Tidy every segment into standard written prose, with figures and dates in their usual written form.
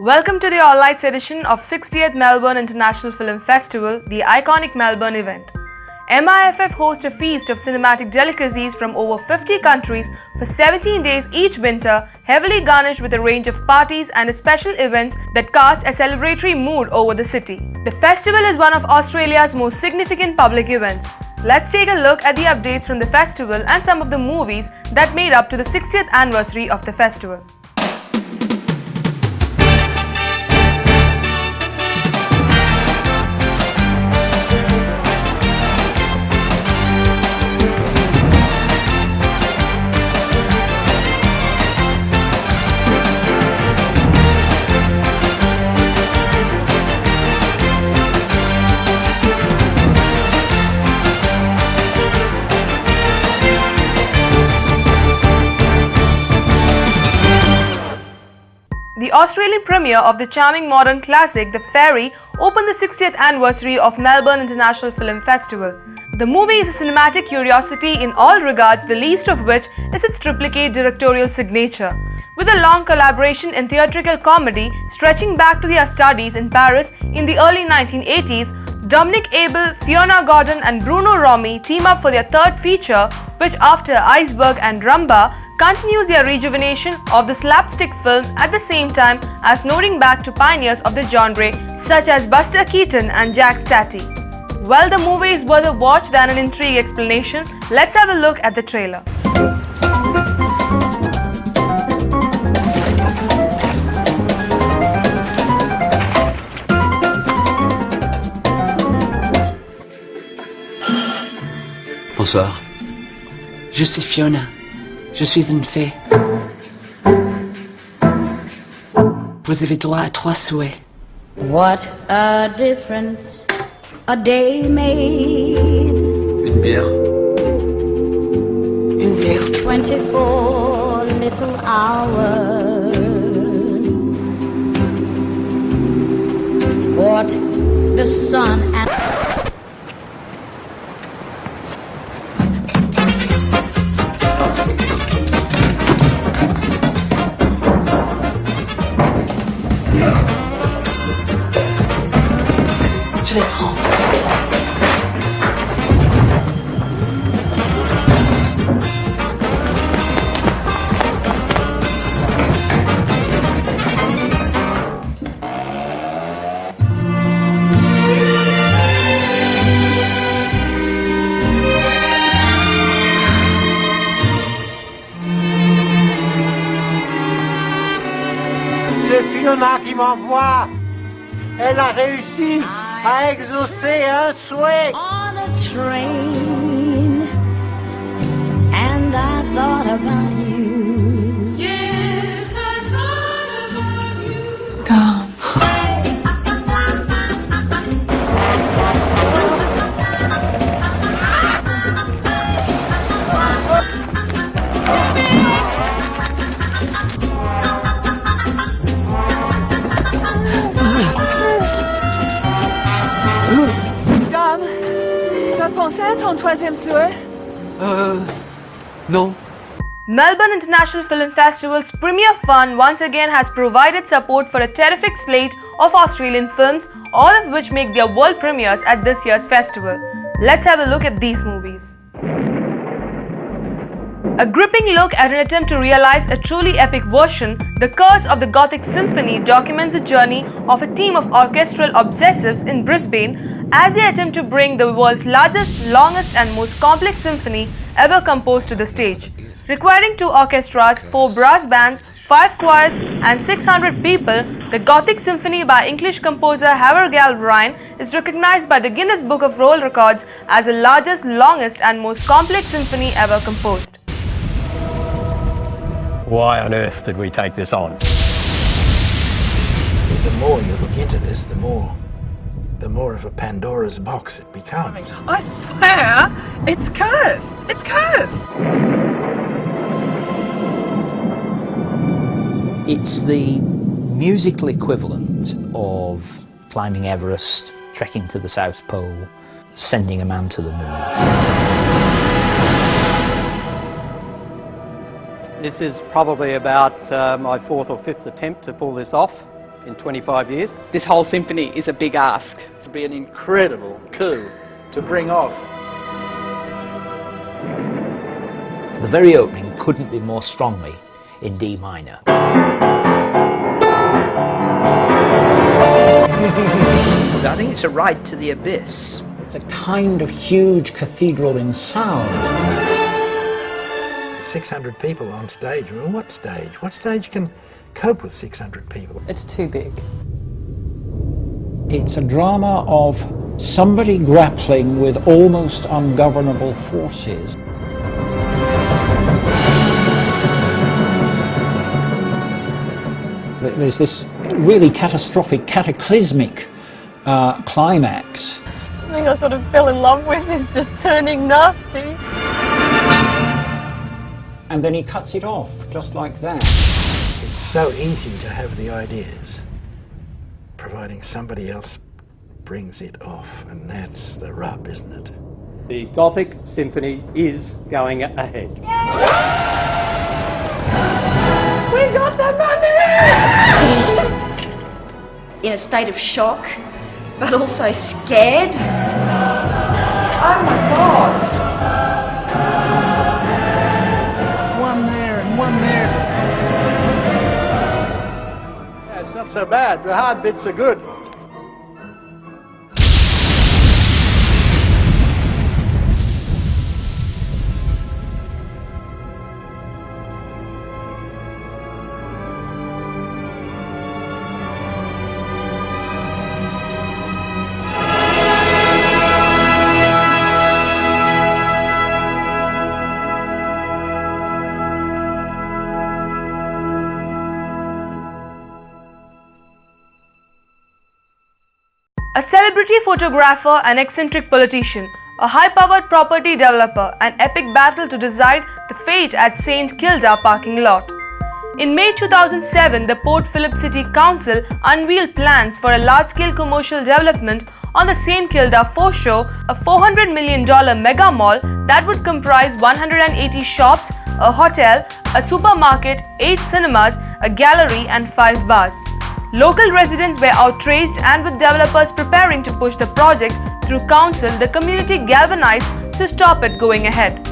Welcome to the All Lights edition of 60th Melbourne International Film Festival, the iconic Melbourne event. MIFF hosts a feast of cinematic delicacies from over 50 countries for 17 days each winter, heavily garnished with a range of parties and special events that cast a celebratory mood over the city. The festival is one of Australia's most significant public events. Let's take a look at the updates from the festival and some of the movies that made up to the 60th anniversary of the festival. The Australian premiere of the charming modern classic The Fairy opened the 60th anniversary of Melbourne International Film Festival. The movie is a cinematic curiosity in all regards, the least of which is its triplicate directorial signature. With a long collaboration in theatrical comedy stretching back to their studies in Paris in the early 1980s, Dominic Abel, Fiona Gordon and Bruno Romy team up for their third feature, which after Iceberg and Rumba continues their rejuvenation of the slapstick film at the same time as noting back to pioneers of the genre such as Buster Keaton and Jack Stacey. Well, the movie is worth a watch than an intrigue explanation. Let's have a look at the trailer. Bonsoir. Je suis Fiona. Je suis une fée. Vous avez droit à 3 souhaits. What a difference a day made. Une bière. Une bière. 24 little hours. What the sun and Je les prends. C'est Fiona qui m'envoie. Elle a réussi à exaucer un souhait. on a train, and I thought about you. Yes, I thought about you. Tom. Dom, tu as pensé à ton troisième souhait? Non. Melbourne International Film Festival's Premier Fund once again has provided support for a terrific slate of Australian films, all of which make their world premieres at this year's festival. Let's have a look at these movies. A gripping look at an attempt to realize a truly epic version, The Curse of the Gothic Symphony documents the journey of a team of orchestral obsessives in Brisbane as they attempt to bring the world's largest, longest and most complex symphony ever composed to the stage. Requiring 2 orchestras, 4 brass bands, 5 choirs and 600 people, the Gothic Symphony by English composer Havergal Brian is recognized by the Guinness Book of World Records as the largest, longest and most complex symphony ever composed. Why on earth did we take this on? The more you look into this, the more of a Pandora's box it becomes. I swear, it's cursed. It's cursed. It's the musical equivalent of climbing Everest, trekking to the South Pole, sending a man to the moon. This is probably about my 4th or 5th attempt to pull this off. in 25 years. This whole symphony is a big ask. It would be an incredible coup to bring off. The very opening couldn't be more strongly in D minor. I think it's a ride to the abyss. It's a kind of huge cathedral in sound. 600 people on stage. Well, what stage? What stage can cope with 600 people? It's too big. It's a drama of somebody grappling with almost ungovernable forces. There's this really catastrophic, cataclysmic climax. Something I sort of fell in love with is just turning nasty. And then he cuts it off, just like that. It's so easy to have the ideas, providing somebody else brings it off, and that's the rub, isn't it? The Gothic Symphony is going ahead. We got the money! In a state of shock, but also scared. Oh my God! One there and one there. Yeah, it's not so bad. The hard bits are good. A celebrity photographer, an eccentric politician, a high-powered property developer, an epic battle to decide the fate at St Kilda parking lot. In May 2007, the Port Phillip City Council unveiled plans for a large-scale commercial development on the St Kilda foreshore, a $400 million mega mall that would comprise 180 shops, a hotel, a supermarket, 8 cinemas, a gallery and 5 bars. Local residents were outraged, and with developers preparing to push the project through council, the community galvanized to stop it going ahead.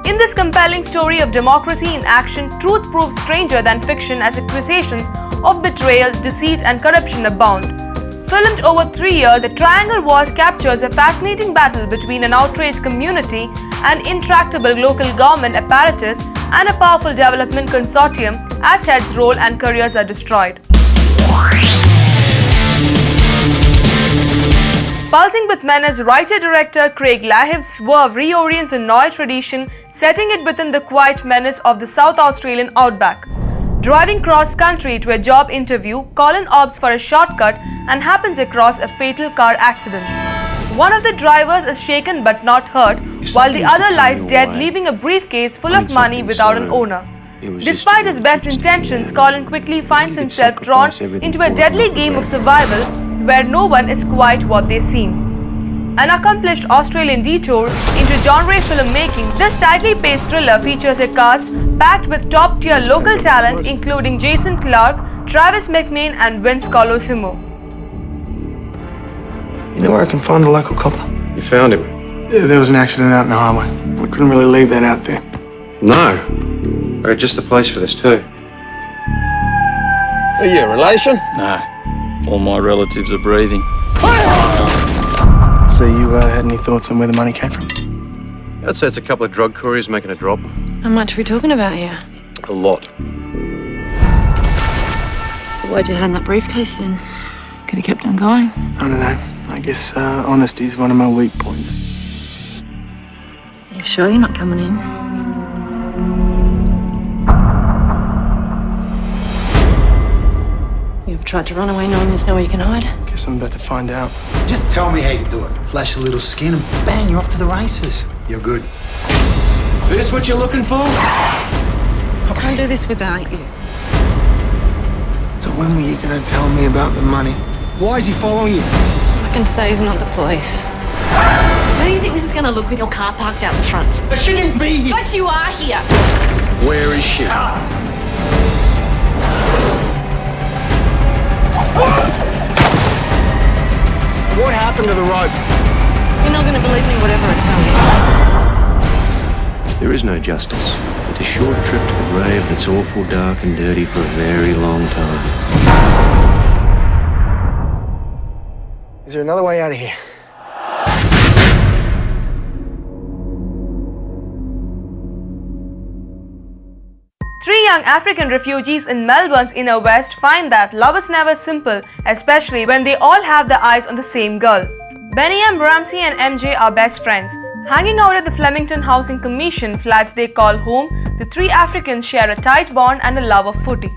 In this compelling story of democracy in action, truth proves stranger than fiction as accusations of betrayal, deceit and corruption abound. Filmed over 3 years, The Triangle Wars captures a fascinating battle between an outraged community, an intractable local government apparatus and a powerful development consortium as heads roll and careers are destroyed. Pulsing with menace, writer-director Craig Lahiv's SWERVE reorients a noir tradition, setting it within the quiet menace of the South Australian outback. Driving cross-country to a job interview, Colin opts for a shortcut and happens across a fatal car accident. One of the drivers is shaken but not hurt, while the other lies dead, leaving a briefcase full of money without an owner. Despite his best intentions, Colin quickly finds himself drawn into a deadly game of survival where no one is quite what they seem. An accomplished Australian detour into genre filmmaking, this tightly paced thriller features a cast packed with top-tier local talent including Jason Clarke, Travis McMahon and Vince Colosimo. You know where I can find the local copper? You found him? Yeah, there was an accident out in the highway. We couldn't really leave that out there. No. I got just the place for this too. Are you a relation? Nah. All my relatives are breathing. So you had any thoughts on where the money came from? I'd say it's a couple of drug couriers making a drop. How much are we talking about here? A lot. Why'd you hand that briefcase in? Could have kept on going. I don't know. I guess honesty is one of my weak points. You sure you're not coming in? You've tried to run away knowing there's nowhere you can hide? Guess I'm about to find out. Just tell me how you do it. Flash a little skin and bang, you're off to the races. You're good. Is this what you're looking for? I can't do this without you. So when were you gonna tell me about the money? Why is he following you? I can say he's not the police. How do you think this is gonna look with your car parked out the front? I shouldn't be here. But you are here. Where is she? What happened to the rope? You're not going to believe me, whatever I tell you. There is no justice. It's a short trip to the grave that's awful dark and dirty for a very long time. Is there another way out of here? Three young African refugees in Melbourne's inner west find that love is never simple, especially when they all have their eyes on the same girl. Benny M. Ramsey and MJ are best friends. Hanging out at the Flemington Housing Commission flats they call home, the three Africans share a tight bond and a love of footy.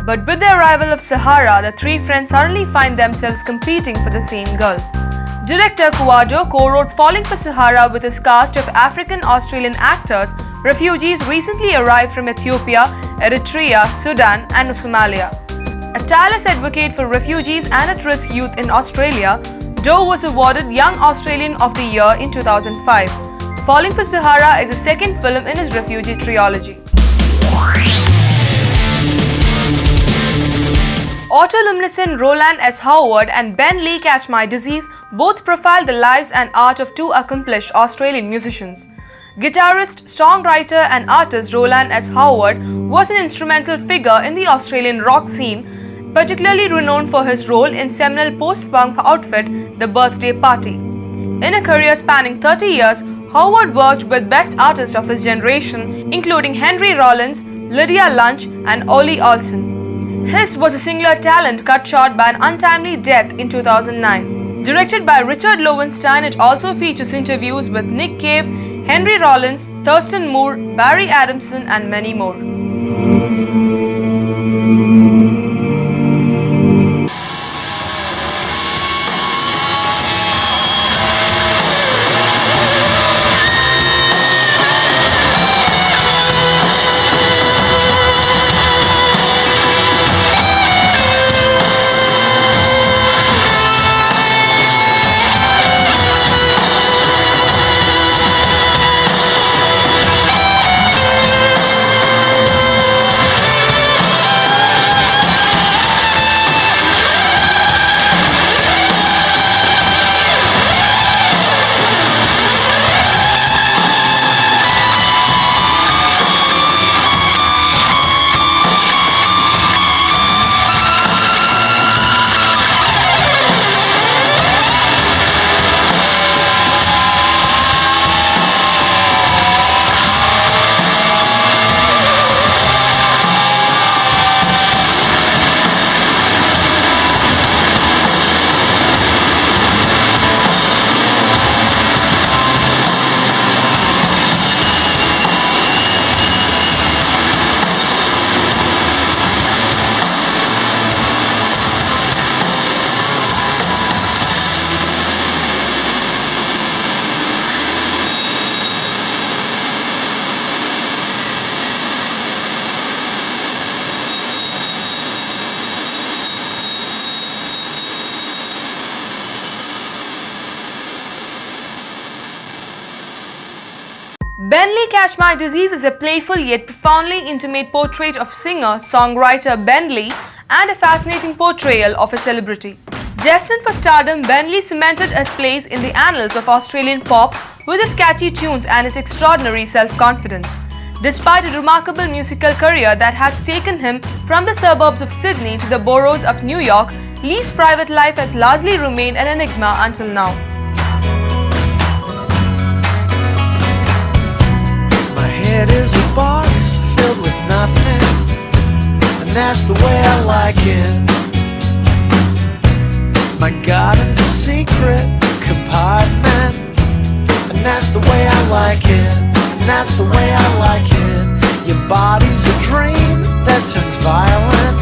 But with the arrival of Sahara, the three friends suddenly find themselves competing for the same girl. Director Kuado co-wrote Falling for Sahara with his cast of African-Australian actors. Refugees recently arrived from Ethiopia, Eritrea, Sudan and Somalia. A tireless advocate for refugees and at-risk youth in Australia, Doe was awarded Young Australian of the Year in 2005. Falling for Sahara is the second film in his refugee trilogy. Autoluminescent Rowland S. Howard and Ben Lee Catch My Disease both profile the lives and art of two accomplished Australian musicians. Guitarist, songwriter and artist Rowland S. Howard was an instrumental figure in the Australian rock scene, particularly renowned for his role in seminal post-punk outfit The Birthday Party. In a career spanning 30 years, Howard worked with best artists of his generation, including Henry Rollins, Lydia Lunch and Ollie Olsen. His was a singular talent cut short by an untimely death in 2009. Directed by Richard Lowenstein, it also features interviews with Nick Cave, Henry Rollins, Thurston Moore, Barry Adamson and many more. Ben Lee Catch My Disease is a playful yet profoundly intimate portrait of singer-songwriter Ben Lee and a fascinating portrayal of a celebrity. Destined for stardom, Ben Lee cemented his place in the annals of Australian pop with his catchy tunes and his extraordinary self-confidence. Despite a remarkable musical career that has taken him from the suburbs of Sydney to the boroughs of New York, Lee's private life has largely remained an enigma until now. It is a box filled with nothing, and that's the way I like it. My garden's a secret compartment, and that's the way I like it, and that's the way I like it. Your body's a dream that turns violent,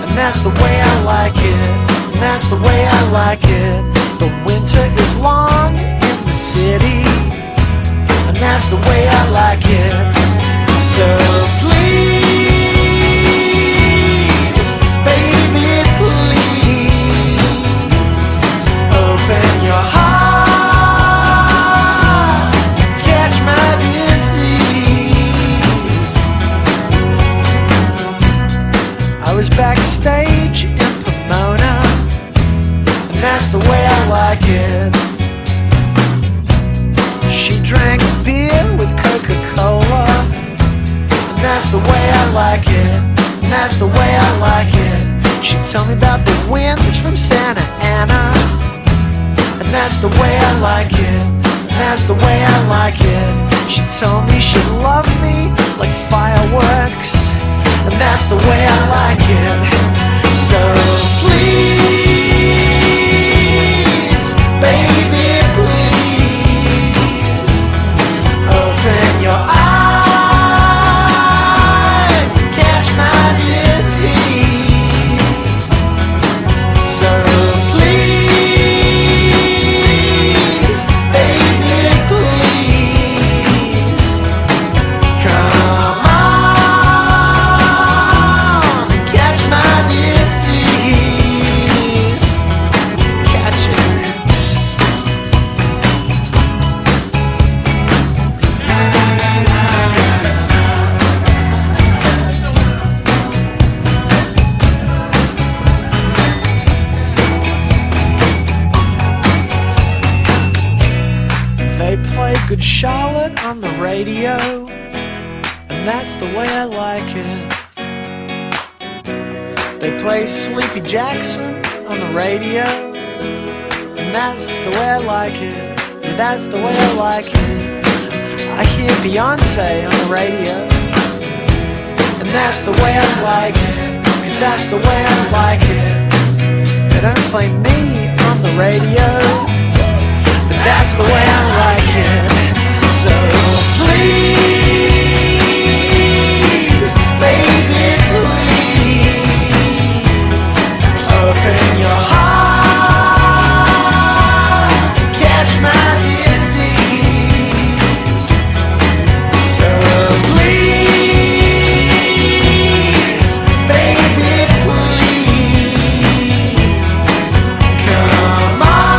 and that's the way I like it, and that's the way I like it. The winter is long in the city, and that's the way I like it. So please, baby, please, open your heart, catch my disease. I was backstage in Pomona that's the way I like it, and that's the way I like it. She told me about the winds from Santa Ana, and that's the way I like it, and that's the way I like it. She told me she'd love me like fireworks, and that's the way I like it. So please, baby, please, open your eyes and catch my disease. So please, baby, please, come on and catch my disease. Catch it. They play Good Charlotte on the radio, and that's the way I like it. They play Sleepy Jackson on the radio, and that's the way I like it. Yeah, that's the way I like it. I hear Beyonce on the radio, and that's the way I like it, 'cause that's the way I like it. They don't play me on the radio, but that's the way I like it. So please, baby, please, open your heart, catch my disease. So please, baby, please, come on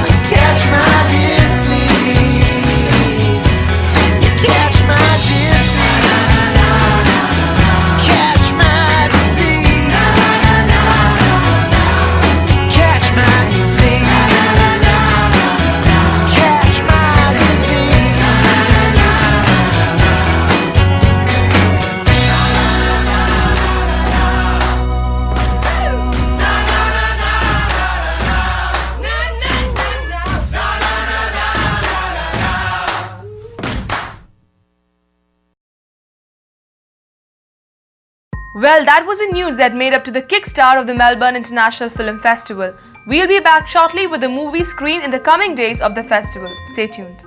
and catch my disease. You catch my disease. Catch my disease. Catch my disease. Catch my disease. Well, that was the news that made up to the kickstart of the Melbourne International Film Festival. We'll be back shortly with the movie screen in the coming days of the festival. Stay tuned.